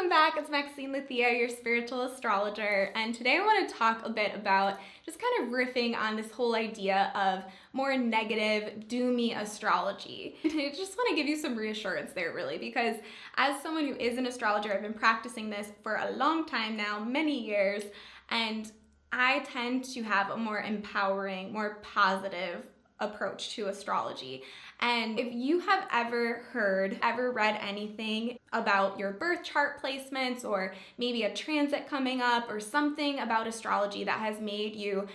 welcome back. It's Maxine, your spiritual astrologer, and today I want to talk a bit about just kind of riffing on this whole idea of more negative, doomy astrology. I just want to give you some reassurance there, really, because as someone who is an astrologer, I've been practicing this for a long time now, many years, and I tend to have a more empowering, more positive approach to astrology. And if you have ever read anything about your birth chart placements, or maybe a transit coming up, or something about astrology that has made you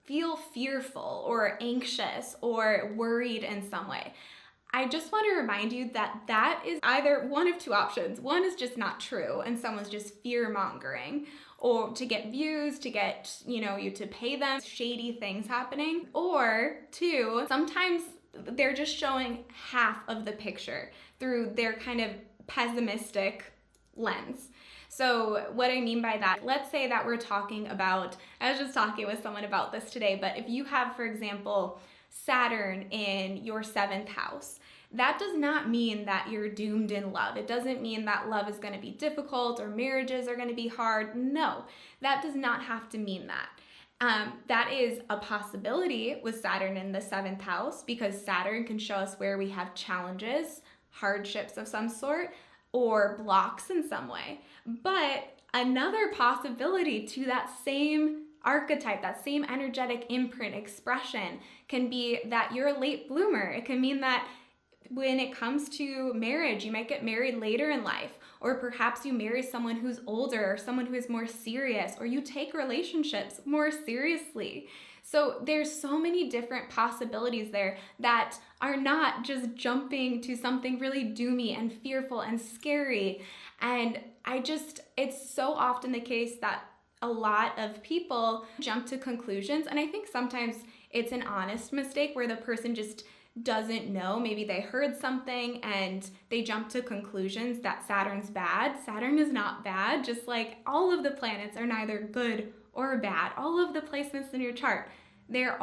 feel fearful or anxious or worried in some way, I just want to remind you that that is either one of two options. One is just not true and someone's just fear-mongering, or to get views, to get, you to pay them, shady things happening. Or two, sometimes they're just showing half of the picture through their kind of pessimistic lens. So what I mean by that, let's say that we're talking about, I was just talking with someone about this today, but if you have, for example, Saturn in your 7th house, that does not mean that you're doomed in love. It doesn't mean that love is going to be difficult or marriages are going to be hard. No, that does not have to mean that. That is a possibility with Saturn in the 7th house, because Saturn can show us where we have challenges, hardships of some sort, or blocks in some way. But another possibility to that same archetype, that same energetic imprint expression, can be that you're a late bloomer. It can mean that when it comes to marriage, you might get married later in life, or perhaps you marry someone who's older, or someone who is more serious, or you take relationships more seriously. So there's so many different possibilities there that are not just jumping to something really doomy and fearful and scary. And it's so often the case that a lot of people jump to conclusions, and I think sometimes it's an honest mistake where the person just doesn't know. Maybe they heard something and they jump to conclusions that Saturn's bad. Saturn is not bad, just like all of the planets are neither good or bad. All of the placements in your chart, they're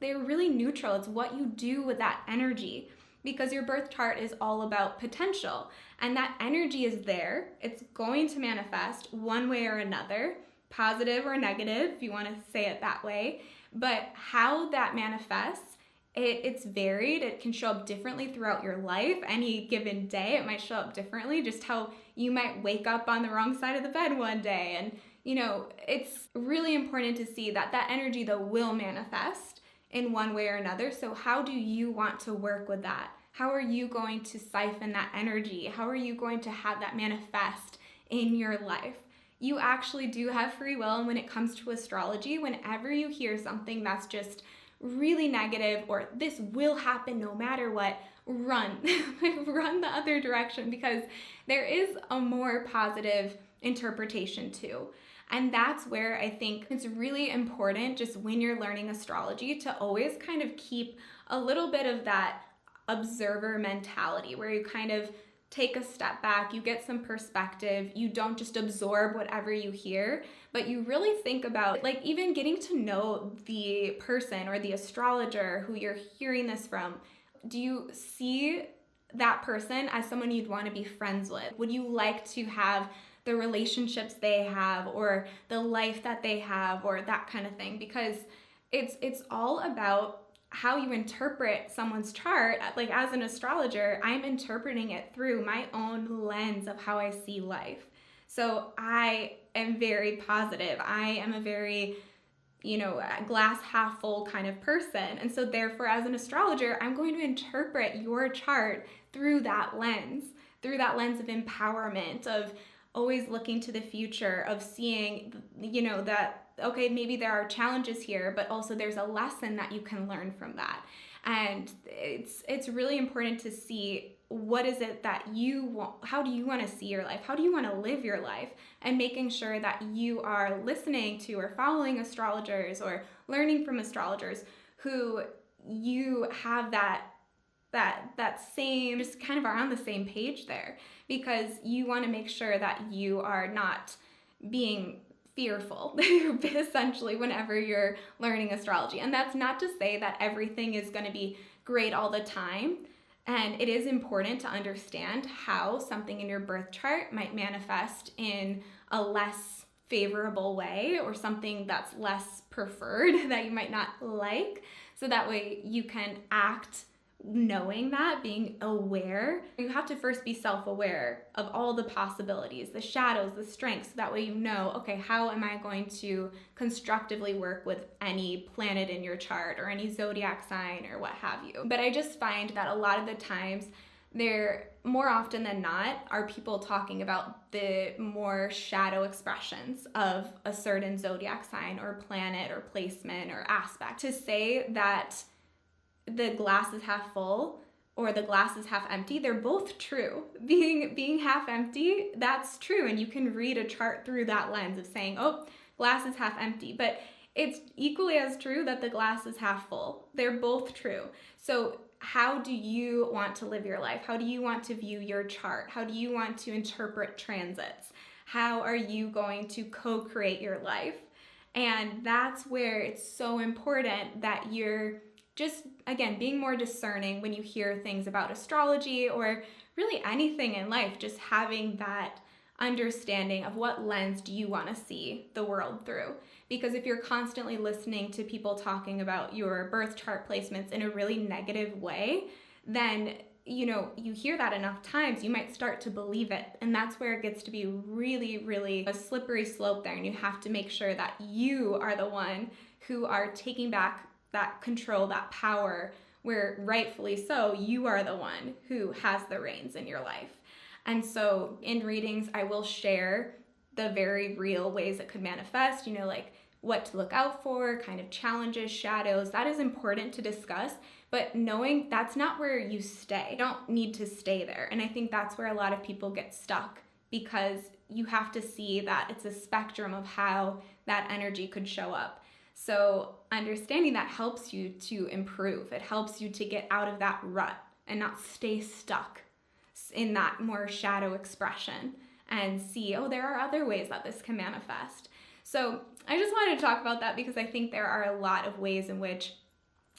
really neutral. It's what you do with that energy, because your birth chart is all about potential, and that energy is there. It's going to manifest one way or another, positive or negative, if you want to say it that way. But how that manifests, it's varied. It can show up differently throughout your life. Any given day, it might show up differently, just how you might wake up on the wrong side of the bed one day. And, it's really important to see that that energy, though, will manifest in one way or another. So how do you want to work with that? How are you going to siphon that energy? How are you going to have that manifest in your life? You actually do have free will. And when it comes to astrology, whenever you hear something that's just really negative, or this will happen no matter what, run. Run the other direction, because there is a more positive interpretation too. And that's where I think it's really important, just when you're learning astrology, to always kind of keep a little bit of that observer mentality, where you kind of take a step back, you get some perspective, you don't just absorb whatever you hear, but you really think about, like, even getting to know the person or the astrologer who you're hearing this from. Do you see that person as someone you'd want to be friends with? Would you like to have the relationships they have, or the life that they have, or that kind of thing? Because it's all about how you interpret someone's chart. Like, as an astrologer, I'm interpreting it through my own lens of how I see life. So I am very positive. I am a very, glass half full kind of person. And so therefore, as an astrologer, I'm going to interpret your chart through that lens of empowerment, of always looking to the future, of seeing, that, okay, maybe there are challenges here, but also there's a lesson that you can learn from that. And it's really important to see, what is it that you want? How do you want to see your life? How do you want to live your life? And making sure that you are listening to or following astrologers, or learning from astrologers who you have that same, just kind of are on the same page there, because you want to make sure that you are not being fearful, essentially, whenever you're learning astrology. And that's not to say that everything is going to be great all the time. And it is important to understand how something in your birth chart might manifest in a less favorable way or something that's less preferred that you might not like. So that way you can act knowing that, being aware. You have to first be self-aware of all the possibilities, the shadows, the strengths. So that way you know, okay, how am I going to constructively work with any planet in your chart or any zodiac sign or what have you. But I just find that a lot of the times there, more often than not, are people talking about the more shadow expressions of a certain zodiac sign or planet or placement or aspect. To say that the glass is half full or the glass is half empty, they're both true. Being half empty, that's true, and you can read a chart through that lens of saying, oh, glass is half empty, but it's equally as true that the glass is half full. They're both true. So how do you want to live your life? How do you want to view your chart? How do you want to interpret transits? How are you going to co-create your life? And that's where it's so important that you're just, again, being more discerning when you hear things about astrology or really anything in life, just having that understanding of what lens do you want to see the world through. Because if you're constantly listening to people talking about your birth chart placements in a really negative way, then, you hear that enough times, you might start to believe it. And that's where it gets to be really, really a slippery slope there. And you have to make sure that you are the one who are taking back that control, that power, where rightfully so, you are the one who has the reins in your life. And so in readings, I will share the very real ways it could manifest, like what to look out for, kind of challenges, shadows. That is important to discuss, but knowing that's not where you stay. You don't need to stay there. And I think that's where a lot of people get stuck, because you have to see that it's a spectrum of how that energy could show up. So understanding that helps you to improve. It helps you to get out of that rut and not stay stuck in that more shadow expression and see, oh, there are other ways that this can manifest. So I just wanted to talk about that because I think there are a lot of ways in which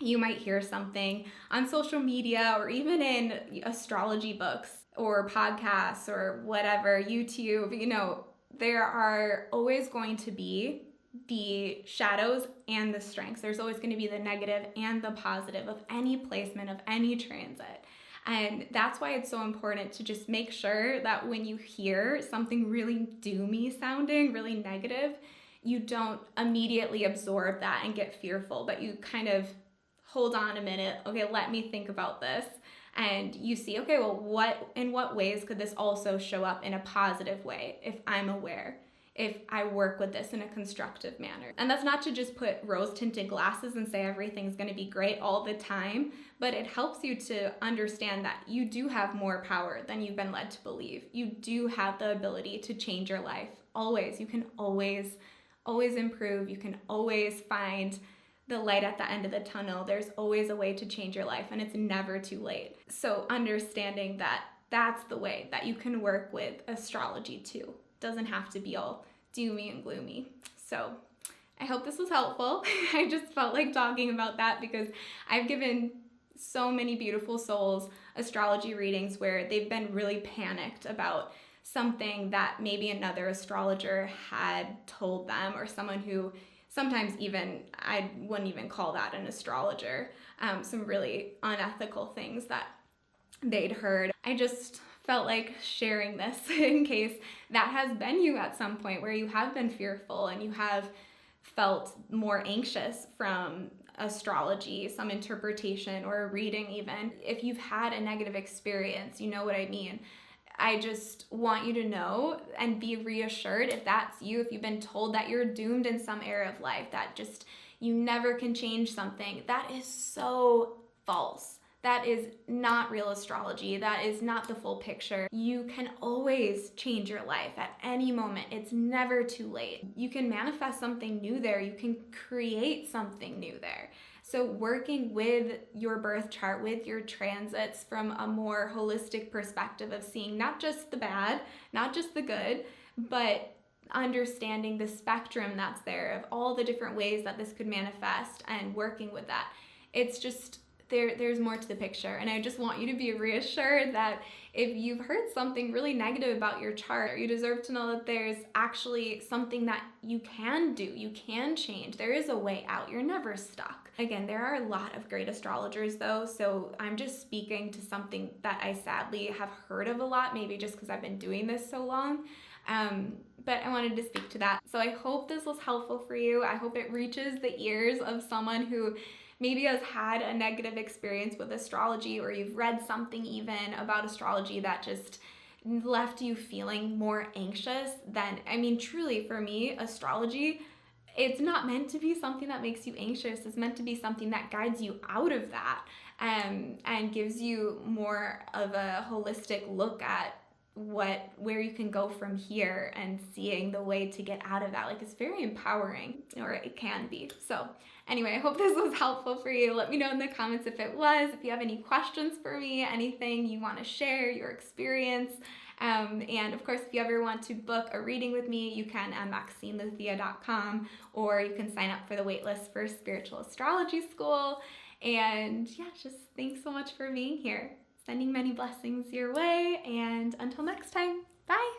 you might hear something on social media or even in astrology books or podcasts or whatever, YouTube, there are always going to be the shadows and the strengths. There's always going to be the negative and the positive of any placement, of any transit. And that's why it's so important to just make sure that when you hear something really doomy sounding, really negative, you don't immediately absorb that and get fearful, but you kind of hold on a minute. Okay, let me think about this. And you see, okay, well, in what ways could this also show up in a positive way if I'm aware? If I work with this in a constructive manner. And that's not to just put rose-tinted glasses and say everything's gonna be great all the time, but it helps you to understand that you do have more power than you've been led to believe. You do have the ability to change your life, always. You can always improve. You can always find the light at the end of the tunnel. There's always a way to change your life, and it's never too late. So understanding that that's the way that you can work with astrology too. Doesn't have to be all doomy and gloomy. So I hope this was helpful. I just felt like talking about that because I've given so many beautiful souls astrology readings where they've been really panicked about something that maybe another astrologer had told them, or someone who sometimes even, I wouldn't even call that an astrologer, some really unethical things that they'd heard. I just felt like sharing this in case that has been you at some point where you have been fearful and you have felt more anxious from astrology, some interpretation or a reading even. If you've had a negative experience, you know what I mean. I just want you to know and be reassured if that's you, if you've been told that you're doomed in some area of life, that just you never can change something, that is so false. That is not real astrology. That is not the full picture. You can always change your life at any moment. It's never too late. You can manifest something new there. You can create something new there. So working with your birth chart, with your transits from a more holistic perspective of seeing not just the bad, not just the good, but understanding the spectrum that's there of all the different ways that this could manifest and working with that. It's just there's more to the picture. And I just want you to be reassured that if you've heard something really negative about your chart, you deserve to know that there's actually something that you can do. You can change. There is a way out. You're never stuck. Again, there are a lot of great astrologers though, so I'm just speaking to something that I sadly have heard of a lot, maybe just because I've been doing this so long. But I wanted to speak to that. So I hope this was helpful for you. I hope it reaches the ears of someone who maybe has had a negative experience with astrology, or you've read something even about astrology that just left you feeling more anxious than, I mean, truly for me, astrology, it's not meant to be something that makes you anxious. It's meant to be something that guides you out of that, and gives you more of a holistic look at where you can go from here and seeing the way to get out of that. Like, it's very empowering, or it can be. So anyway, I hope this was helpful for you. Let me know in the comments if it was, if you have any questions for me, anything you want to share, your experience. And of course, if you ever want to book a reading with me, you can at MaxineLuthia.com, or you can sign up for the waitlist for Spiritual Astrology School. And yeah, just thanks so much for being here. Sending many blessings your way, and until next time, bye!